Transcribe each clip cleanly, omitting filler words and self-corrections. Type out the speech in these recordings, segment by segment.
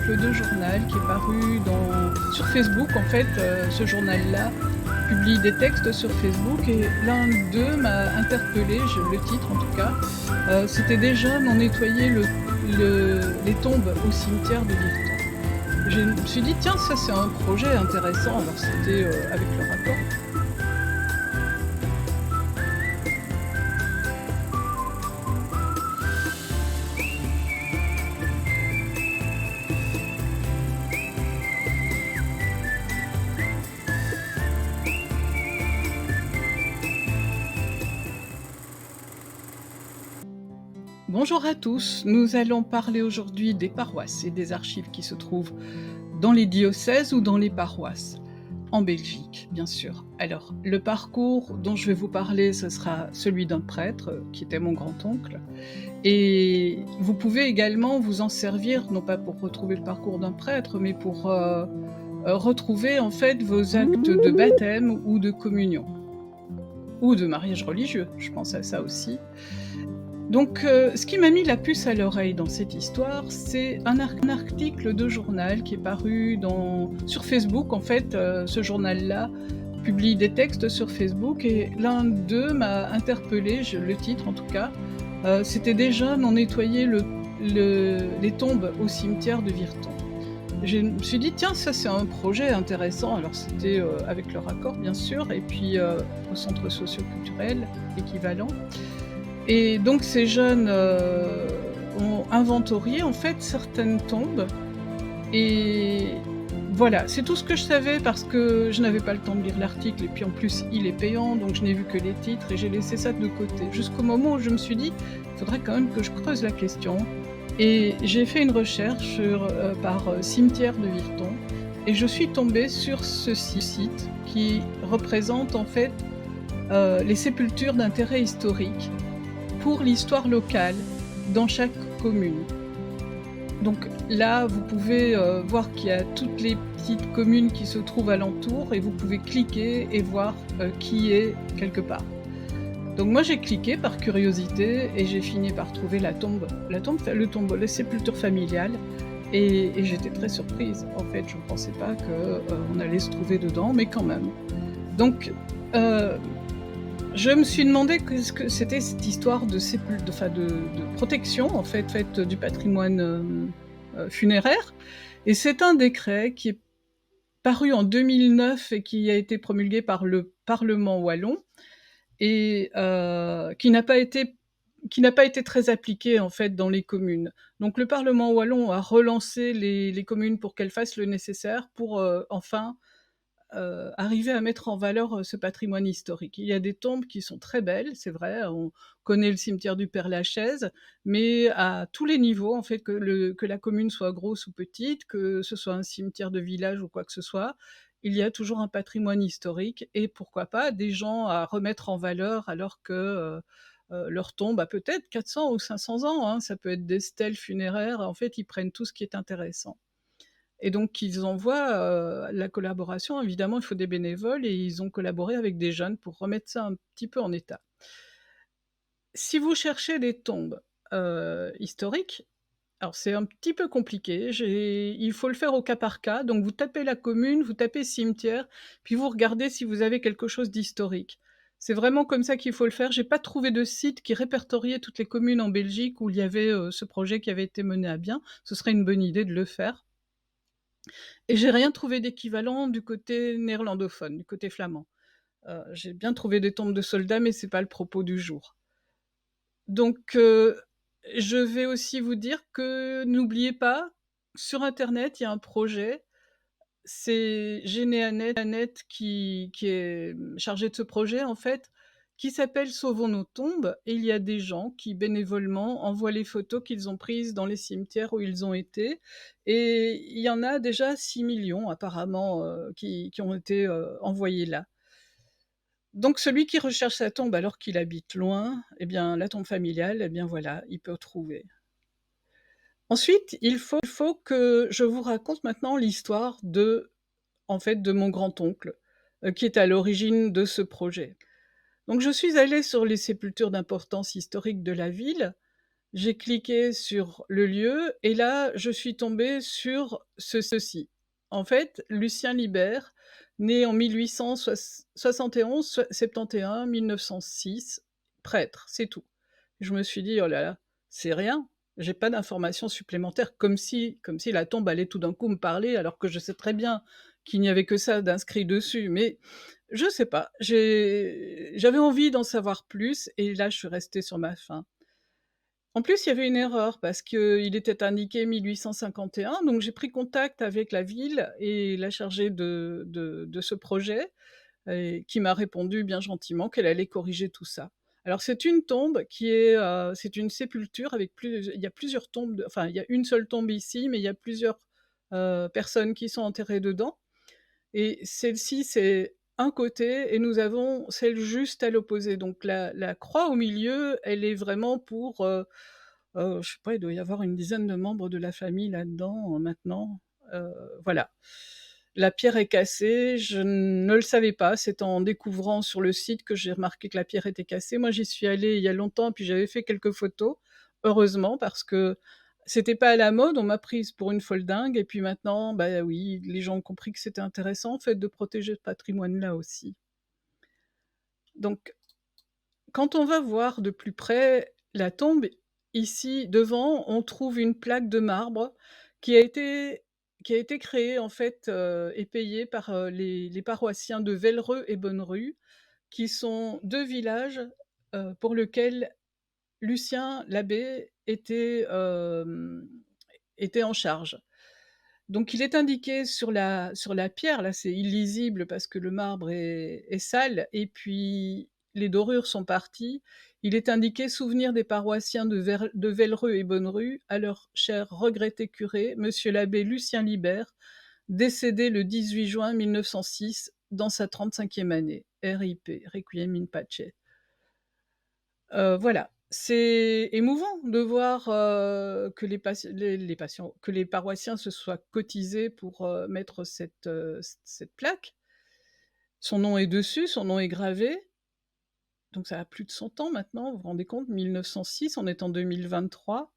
article de journal qui est paru sur Facebook. En fait, ce journal-là publie des textes sur Facebook et l'un d'eux m'a interpellée, le titre en tout cas, c'était «Des jeunes ont nettoyé les tombes au cimetière de Virton». Je me suis dit: «Tiens, ça c'est un projet intéressant». Alors c'était, avec le rapport. Bonjour à tous, nous allons parler aujourd'hui des paroisses et des archives qui se trouvent dans les diocèses ou dans les paroisses, en Belgique, bien sûr. Alors, le parcours dont je vais vous parler, ce sera celui d'un prêtre, qui était mon grand-oncle. Et vous pouvez également vous en servir, non pas pour retrouver le parcours d'un prêtre, mais pour retrouver en fait vos actes de baptême ou de communion, ou de mariage religieux, je pense à ça aussi. Donc, ce qui m'a mis la puce à l'oreille dans cette histoire, c'est un article de journal qui est paru sur Facebook. En fait, ce journal-là publie des textes sur Facebook et l'un d'eux m'a interpellée, le titre en tout cas, c'était «Des jeunes ont nettoyé les tombes au cimetière de Virton». Je me suis dit: «Tiens, ça c'est un projet intéressant». Alors c'était, avec le raccord bien sûr et puis, au centre socio-culturel équivalent. Et donc ces jeunes, ont inventorié en fait certaines tombes et voilà, c'est tout ce que je savais parce que je n'avais pas le temps de lire l'article et puis en plus il est payant donc je n'ai vu que les titres et j'ai laissé ça de côté. Jusqu'au moment où je me suis dit: «Il faudrait quand même que je creuse la question» et j'ai fait une recherche par, cimetière de Virton et je suis tombée sur ce site qui représente en fait, les sépultures d'intérêt historique pour l'histoire locale dans chaque commune. Donc là, vous pouvez, voir qu'il y a toutes les petites communes qui se trouvent alentour et vous pouvez cliquer et voir, qui est quelque part. Donc moi j'ai cliqué par curiosité et j'ai fini par trouver les sépultures familiales et j'étais très surprise. En fait, je ne pensais pas que, on allait se trouver dedans, mais quand même. Donc, heu je me suis demandé qu'est-ce que c'était cette histoire de protection en fait, faite du patrimoine, funéraire et c'est un décret qui est paru en 2009 et qui a été promulgué par le parlement wallon et qui n'a pas été très appliqué en fait dans les communes. Donc le parlement wallon a relancé les communes pour qu'elles fassent le nécessaire pour, enfin arriver à mettre en valeur, ce patrimoine historique. Il y a des tombes qui sont très belles, c'est vrai, on connaît le cimetière du Père-Lachaise, mais à tous les niveaux, en fait, que la commune soit grosse ou petite, que ce soit un cimetière de village ou quoi que ce soit, il y a toujours un patrimoine historique et pourquoi pas des gens à remettre en valeur alors que, leur tombe a peut-être 400 ou 500 ans, hein. Ça peut être des stèles funéraires, en fait, ils prennent tout ce qui est intéressant. Et donc ils envoient, la collaboration évidemment, il faut des bénévoles et ils ont collaboré avec des jeunes pour remettre ça un petit peu en état. Si vous cherchez des tombes, historiques, alors c'est un petit peu compliqué, il faut le faire au cas par cas, donc vous tapez la commune, vous tapez cimetière, puis vous regardez si vous avez quelque chose d'historique. C'est vraiment comme ça qu'il faut le faire. J'ai pas trouvé de site qui répertoriait toutes les communes en Belgique où il y avait, ce projet qui avait été mené à bien. Ce serait une bonne idée de le faire. Et j'ai rien trouvé d'équivalent du côté néerlandophone, du côté flamand. J'ai bien trouvé des tombes de soldats, mais c'est pas le propos du jour. Donc je vais aussi vous dire que n'oubliez pas, sur internet, il y a un projet, c'est Généanet qui est, chargé de ce projet en fait, qui s'appelle «Sauvons nos tombes» et il y a des gens qui bénévolement envoient les photos qu'ils ont prises dans les cimetières où ils ont été et il y en a déjà 6 millions apparemment, qui ont été, envoyés là. Donc celui qui recherche sa tombe alors qu'il habite loin, eh bien la tombe familiale, eh bien voilà, il peut trouver. Ensuite, il faut que je vous raconte maintenant l'histoire en fait, de mon grand-oncle, qui est à l'origine de ce projet. Donc je suis allée sur les sépultures d'importance historique de la ville. J'ai cliqué sur le lieu et là, je suis tombée sur ceci. En fait, Lucien Libert, né en 1871, 71, 1906, prêtre, c'est tout. Je me suis dit: «Oh là là, c'est rien, j'ai pas d'informations supplémentaires», comme si la tombe allait tout d'un coup me parler alors que je sais très bien qu'il n'y avait que ça d'inscrit dessus. Mais je sais pas, j'avais envie d'en savoir plus et là, je suis restée sur ma faim. En plus, il y avait une erreur parce qu'il était indiqué 1851, donc j'ai pris contact avec la ville et la chargée de ce projet et qui m'a répondu bien gentiment qu'elle allait corriger tout ça. Alors c'est une tombe qui est, c'est une sépulture avec il y a plusieurs tombes, enfin il y a une seule tombe ici, mais il y a plusieurs, personnes qui sont enterrées dedans et celle-ci, c'est un côté et nous avons celle juste à l'opposé. Donc la croix au milieu, elle est vraiment pour, je sais pas, il doit y avoir une dizaine de membres de la famille là-dedans, maintenant, heu, voilà. La pierre est cassée, je ne le savais pas, c'est en découvrant sur le site que j'ai remarqué que la pierre était cassée. Moi, j'y suis allée il y a longtemps, puis j'avais fait quelques photos, heureusement, parce que c'était pas à la mode, on m'a prise pour une folle dingue et puis maintenant, bah, oui, les gens ont compris que c'était intéressant, en fait, de protéger ce patrimoine-là aussi. Donc quand on va voir de plus près la tombe, ici devant, on trouve une plaque de marbre qui a été qui a été créée en fait, et payée par, les paroissiens de Vellereux et Bonnerue, qui sont 2 villages, pour lesquels Lucien l'abbé était en charge. Donc il est indiqué sur la pierre, là, c'est illisible parce que le marbre est sale et puis les dorures sont parties. Il est indiqué: «Souvenir des paroissiens de Vellereux et Bonnerue à leur cher regretté curé, monsieur l'abbé Lucien Libert, décédé le 18 juin 1906 dans sa 35e année. RIP, Requiem in pace». Voilà, c'est émouvant de voir, que les patients que les paroissiens se soient cotisés pour, mettre cette plaque. Son nom est dessus, son nom est gravé, donc ça a plus de 100 ans maintenant, vous vous rendez compte? 1906, on est en 2023.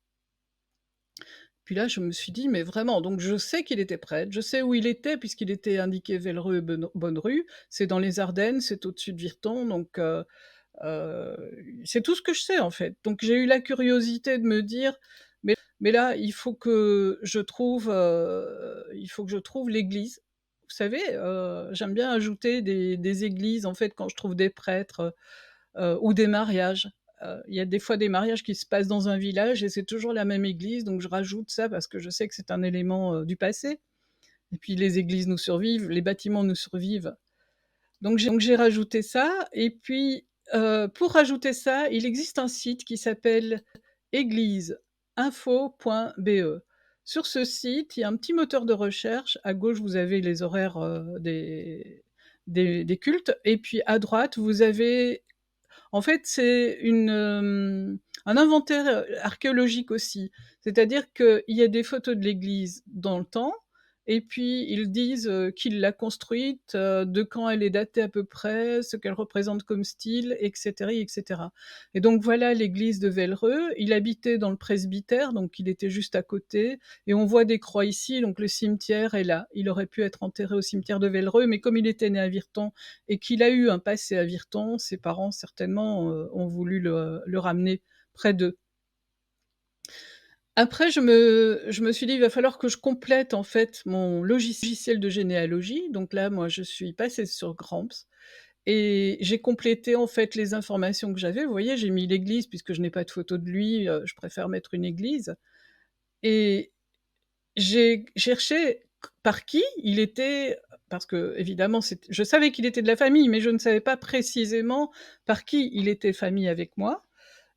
Puis là, je me suis dit: «Mais vraiment», donc je sais qu'il était prêtre, je sais où il était puisqu'il était indiqué Vellereux et Bonnerue, c'est dans les Ardennes, c'est au-dessus de Virton, donc Heu, c'est tout ce que je sais, en fait. Donc j'ai eu la curiosité de me dire: «Mais là, il faut que je trouve l'église». Vous savez, j'aime bien ajouter des églises, en fait, quand je trouve des prêtres, ou des mariages. Il y a des fois des mariages qui se passent dans un village et c'est toujours la même église, donc je rajoute ça parce que je sais que c'est un élément, du passé et puis les églises nous survivent, les bâtiments nous survivent. Donc j'ai rajouté ça et puis, pour rajouter ça, il existe un site qui s'appelle église-info.be. Sur ce site, il y a un petit moteur de recherche. À gauche, vous avez les horaires, des cultes et puis à droite, vous avez en fait, c'est un inventaire, archéologique aussi. C'est-à-dire qu'il y a des photos de l'église dans le temps et puis ils disent, qui l'a construite, de quand elle est datée à peu près, ce qu'elle représente comme style et cetera et donc voilà l'église de Vellereux. Il habitait dans le presbytère, donc il était juste à côté et on voit des croix ici, donc le cimetière est là. Il aurait pu être enterré au cimetière de Vellereux, mais comme il était né à Virton et qu'il a eu un passé à Virton, ses parents certainement, ont voulu le ramener près d'eux. Après je me suis dit: «Il va falloir que je complète en fait mon logiciel de généalogie», donc là, moi, je suis passée sur Gramps et j'ai complété en fait les informations que j'avais. Vous voyez, j'ai mis l'église puisque je n'ai pas de photo de lui, je préfère mettre une église et j'ai cherché par qui il était, parce qu'évidemment je savais qu'il était de la famille, mais je ne savais pas précisément par qui il était famille avec moi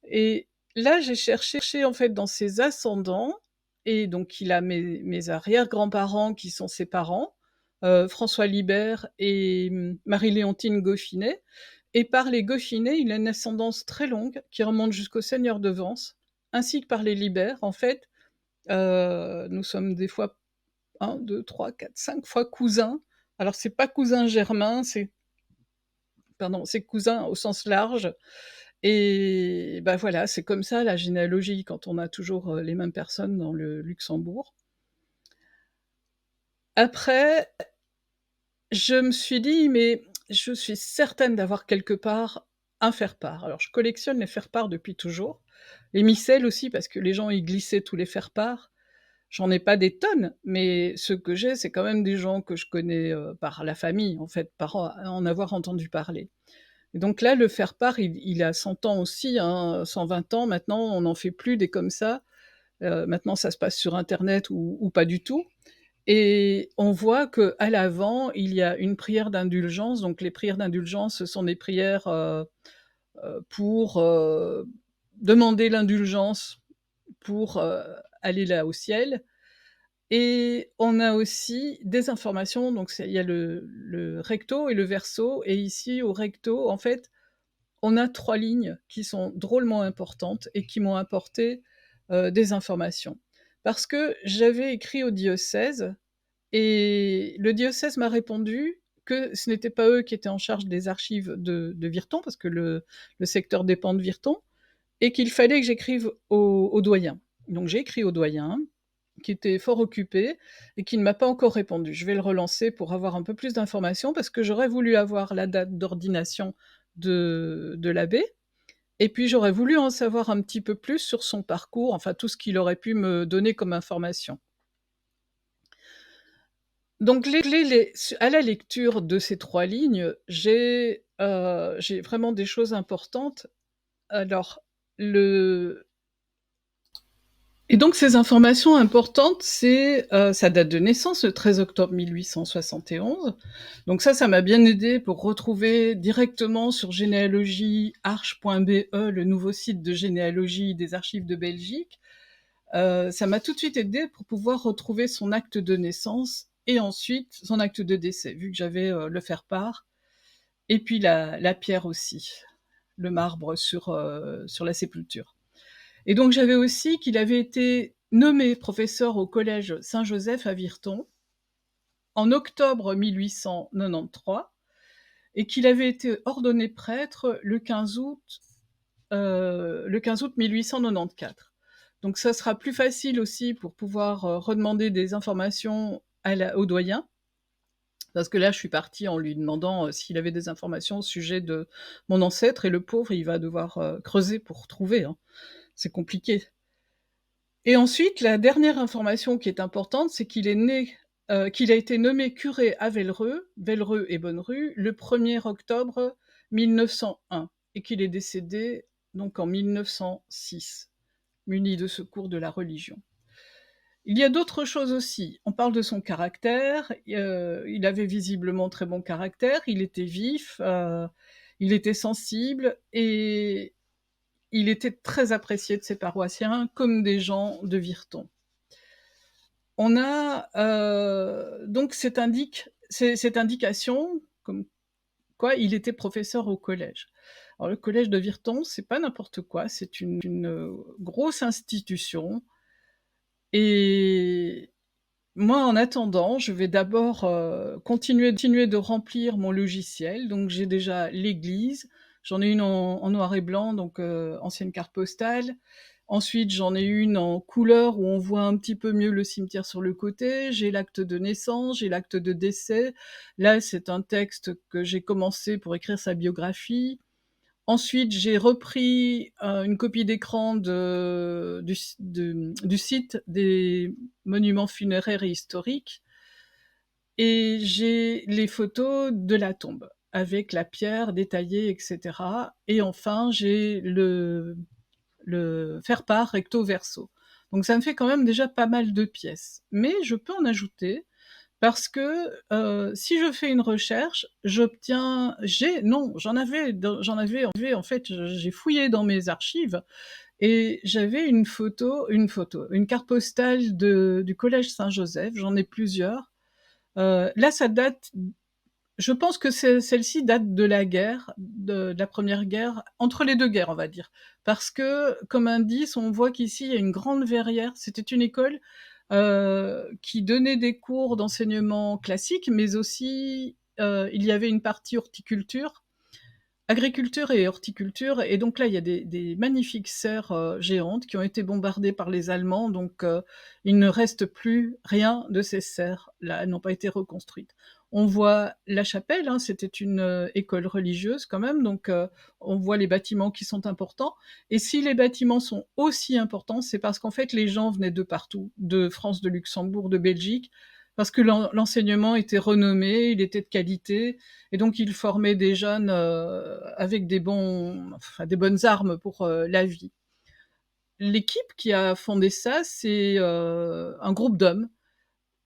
et là, j'ai cherché en fait dans ses ascendants et donc il a mes arrière-grands-parents qui sont ses parents, François Libert et Marie-Léontine Goffinet et par les Goffinet, il a une ascendance très longue qui remonte jusqu'au seigneur de Vence, ainsi que par les Libert. En fait, nous sommes des fois 1, 2, 3, 4, 5 fois cousins. Alors c'est pas cousin germain, c'est cousin au sens large et bah, voilà, c'est comme ça la généalogie quand on a toujours, les mêmes personnes dans le Luxembourg. Après, je me suis dit: «Mais je suis certaine d'avoir quelque part un faire-part». Alors je collectionne les faire-part depuis toujours, les micelles aussi parce que les gens y glissaient tous les faire-part. J'en ai pas des tonnes, mais ceux que j'ai, c'est quand même des gens que je connais, par la famille en fait, par en avoir entendu parler. Et donc là, le faire-part, il a 100 ans aussi, hein, 120 ans maintenant, on n'en fait plus des comme ça. Maintenant ça se passe sur internet ou pas du tout. Et on voit qu'à l'avant, il y a une prière d'indulgence. Donc les prières d'indulgence, ce sont des prières, pour, demander l'indulgence pour, aller là au ciel. Et on a aussi des informations, donc il y a le recto et le verso, et ici au recto, en fait, on a 3 lignes qui sont drôlement importantes et qui m'ont apporté, des informations. Parce que j'avais écrit au diocèse et le diocèse m'a répondu que ce n'était pas eux qui étaient en charge des archives de Virton, parce que le secteur dépend de Virton, et qu'il fallait que j'écrive au doyen. Donc j'ai écrit au doyen, qui était fort occupé et qui ne m'a pas encore répondu. Je vais le relancer pour avoir un peu plus d'informations, parce que j'aurais voulu avoir la date d'ordination de l'abbé, et puis j'aurais voulu en savoir un petit peu plus sur son parcours, enfin tout ce qu'il aurait pu me donner comme information. Donc à la lecture de ces 3 lignes, j'ai vraiment des choses importantes. Alors, le et donc ces informations importantes, c'est, sa date de naissance, le 13 octobre 1871. Donc ça m'a bien aidé pour retrouver directement sur généalogie-arche.be, le nouveau site de généalogie des archives de Belgique. Ça m'a tout de suite aidé pour pouvoir retrouver son acte de naissance et ensuite son acte de décès, vu que j'avais, le faire-part et puis la pierre aussi, le marbre sur la sépulture. Et donc j'avais aussi qu'il avait été nommé professeur au collège Saint-Joseph à Virton en octobre 1893 et qu'il avait été ordonné prêtre le 15 août 1894. Donc ça sera plus facile aussi pour pouvoir, redemander des informations au doyen, parce que là je suis partie en lui demandant, s'il avait des informations au sujet de mon ancêtre, et le pauvre il va devoir, creuser pour trouver, hein. C'est compliqué. Et ensuite, la dernière information qui est importante, c'est qu'il a été nommé curé à Vellereux et Bonnerue, le 1er octobre 1901 et qu'il est décédé donc en 1906, muni de secours de la religion. Il y a d'autres choses aussi. On parle de son caractère, il avait visiblement très bon caractère, il était vif, il était sensible et il était très apprécié de ses paroissiens comme des gens de Virton. On a donc cette indication comme quoi il était professeur au collège. Alors le collège de Virton, c'est pas n'importe quoi, c'est une grosse institution, et moi, en attendant, je vais d'abord, continuer de remplir mon logiciel. Donc j'ai déjà l'église, j'en ai une en noir et blanc, donc ancienne carte postale. Ensuite, j'en ai une en couleur où on voit un petit peu mieux le cimetière sur le côté. J'ai l'acte de naissance, j'ai l'acte de décès. Là, c'est un texte que j'ai commencé pour écrire sa biographie. Ensuite, j'ai repris, une copie d'écran du site des monuments funéraires et historiques, et j'ai les photos de la tombe avec la pierre détaillée et cetera, et enfin j'ai le faire-part recto verso. Donc ça me fait quand même déjà pas mal de pièces. Mais je peux en ajouter parce que, si je fais une recherche, j'obtiens j'ai non, en fait, j'ai fouillé dans mes archives et j'avais une carte postale du collège Saint-Joseph, j'en ai plusieurs. Là, ça date je pense que celle-ci date de la guerre, de la Première Guerre, entre les 2 guerres, on va dire. Parce que, comme indice, on voit qu'ici, il y a une grande verrière. C'était une école, qui donnait des cours d'enseignement classique, mais aussi, il y avait une partie horticulture agriculture et horticulture et donc là, il y a des magnifiques serres, géantes qui ont été bombardées par les Allemands donc il ne reste plus rien de ces serres-là, elles n'ont pas été reconstruites. On voit la chapelle, hein, c'était une, école religieuse quand même donc on voit les bâtiments qui sont importants et si les bâtiments sont aussi importants, c'est parce qu'en fait les gens venaient de partout, de France, de Luxembourg, de Belgique, parce que l'enseignement était renommé, il était de qualité et donc il formait des jeunes, avec des bonnes armes pour, la vie. L'équipe qui a fondé ça, c'est, un groupe d'hommes.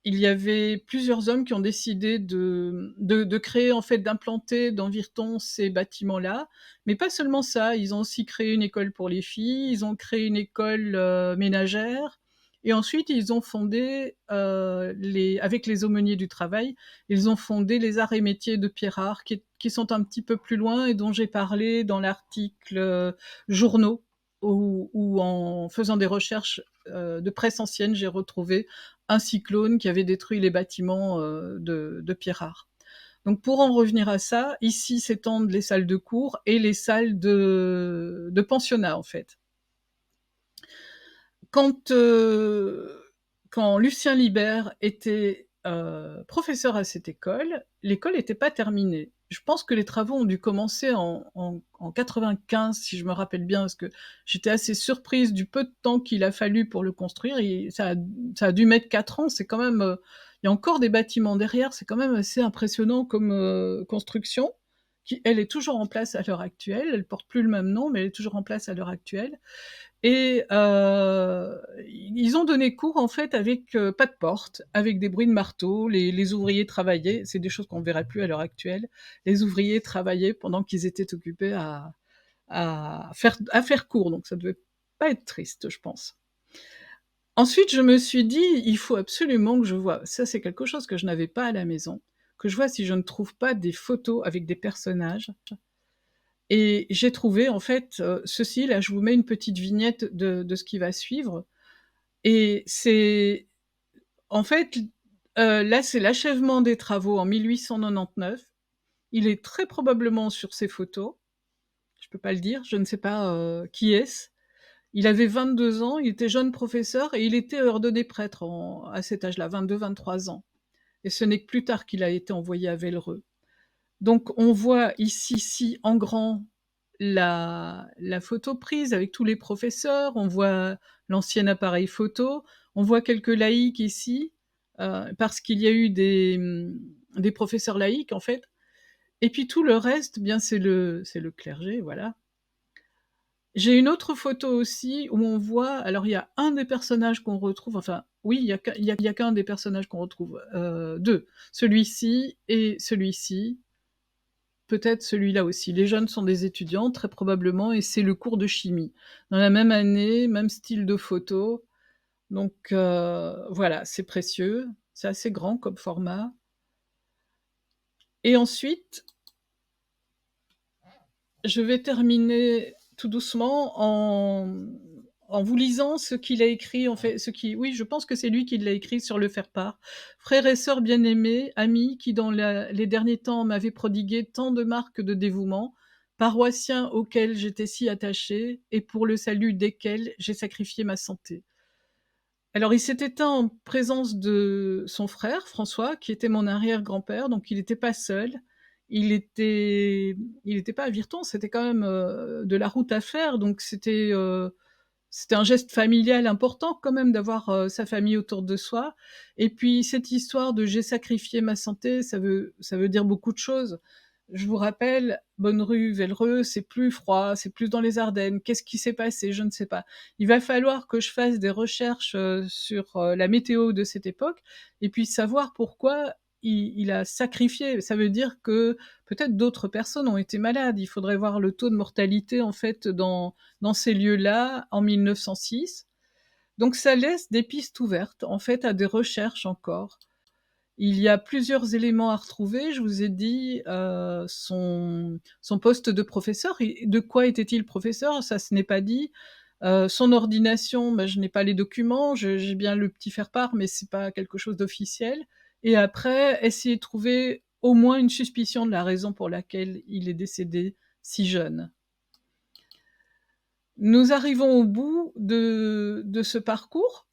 Il y avait plusieurs hommes qui ont décidé de créer, en fait, d'implanter dans Virton ces bâtiments-là. Mais pas seulement ça, ils ont aussi créé une école pour les filles, ils ont créé une école, ménagère et ensuite ils ont fondé, les avec les aumôniers du travail, ils ont fondé les arts et métiers de Pierrard qui sont un petit peu plus loin et dont j'ai parlé dans l'article, journaux où en faisant des recherches, de presse ancienne, j'ai retrouvé un cyclone qui avait détruit les bâtiments de Pierrard. Donc pour en revenir à ça, ici s'étendent les salles de cours et les salles de pensionnat en fait. Quand, quand Lucien Libert était, professeur à cette école, l'école n'était pas terminée. Je pense que les travaux ont dû commencer en 95 si je me rappelle bien, parce que j'étais assez surprise du peu de temps qu'il a fallu pour le construire et ça a dû mettre 4 ans. C'est quand même, il y a encore des bâtiments derrière, c'est quand même assez impressionnant comme, construction, qui elle est toujours en place à l'heure actuelle. Elle porte plus le même nom, mais elle est toujours en place à l'heure actuelle et ils ont donné cours en fait avec, pas de porte, avec des bruits de marteau. Les ouvriers travaillaient, c'est des choses qu'on ne verrait plus à l'heure actuelle. Les ouvriers travaillaient pendant qu'ils étaient occupés à faire cours, donc ça devait pas être triste, je pense. Ensuite, je me suis dit: «Il faut absolument que je voie» ça c'est quelque chose que je n'avais pas à la maison, que je vois si je ne trouve pas des photos avec des personnages et j'ai trouvé en fait, ceci, là je vous mets une petite vignette de ce qui va suivre et c'est en fait, là c'est l'achèvement des travaux en 1899. Il est très probablement sur ces photos, je peux pas le dire, je ne sais pas, qui est-ce. Il avait 22 ans, il était jeune professeur et il était ordonné prêtre à cet âge-là, 22-23 ans et ce n'est que plus tard qu'il a été envoyé à Vellereux. Donc on voit ici en grand la photo prise avec tous les professeurs, on voit l'ancien appareil photo, on voit quelques laïcs ici, parce qu'il y a eu des professeurs laïcs en fait et puis tout le reste, bien c'est le clergé, voilà. J'ai une autre photo aussi où on voit alors il y a un des personnages qu'on retrouve, enfin oui, il y a qu'un des personnages qu'on retrouve, 2, celui-ci et celui-ci. Peut-être celui-là aussi. Les jeunes sont des étudiants, très probablement, et c'est le cours de chimie. Dans la même année, même style de photo, donc voilà, c'est précieux, c'est assez grand comme format. Et ensuite, je vais terminer tout doucement en vous lisant ce qu'il a écrit, en fait, oui, je pense que c'est lui qui l'a écrit sur le faire-part. «Frères et sœurs bien-aimés, amis qui dans les derniers temps m'avaient prodigué tant de marques de dévouement, paroissiens auxquels j'étais si attaché et pour le salut desquels j'ai sacrifié ma santé». Alors il s'est éteint en présence de son frère François, qui était mon arrière-grand-père, donc il n'était pas seul. Il était il était pas à Virton, c'était quand même, de la route à faire, donc c'était un geste familial important quand même d'avoir, sa famille autour de soi et puis cette histoire de «j'ai sacrifié ma santé», ça veut dire beaucoup de choses. Je vous rappelle, Bonnerue, Vellereux, c'est plus froid, c'est plus dans les Ardennes. Qu'est-ce qui s'est passé? Je ne sais pas. Il va falloir que je fasse des recherches, sur, la météo de cette époque et puis savoir pourquoi il a sacrifié. Ça veut dire que peut-être d'autres personnes ont été malades. Il faudrait voir le taux de mortalité en fait dans ces lieux-là en 1906. Donc ça laisse des pistes ouvertes en fait à des recherches encore. Il y a plusieurs éléments à retrouver. Je vous ai dit, son poste de professeur et de quoi était-il professeur? Ça, ce n'est pas dit. Son ordination, bah, je n'ai pas les documents, j'ai bien le petit faire-part, mais c'est pas quelque chose d'officiel et après, essayer de trouver au moins une suspicion de la raison pour laquelle il est décédé. si jeune. Nous arrivons au bout de ce parcours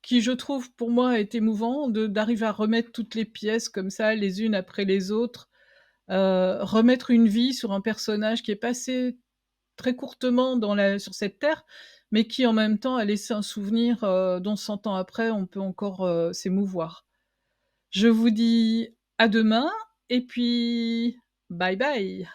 qui, je trouve, pour moi, est émouvant d'arriver à remettre toutes les pièces comme ça, les unes après les autres, remettre une vie sur un personnage qui est passé très courtement sur cette terre, mais qui, en même temps, a laissé un souvenir, dont 100 ans après, on peut encore, s'émouvoir. Je vous dis à demain et puis bye bye.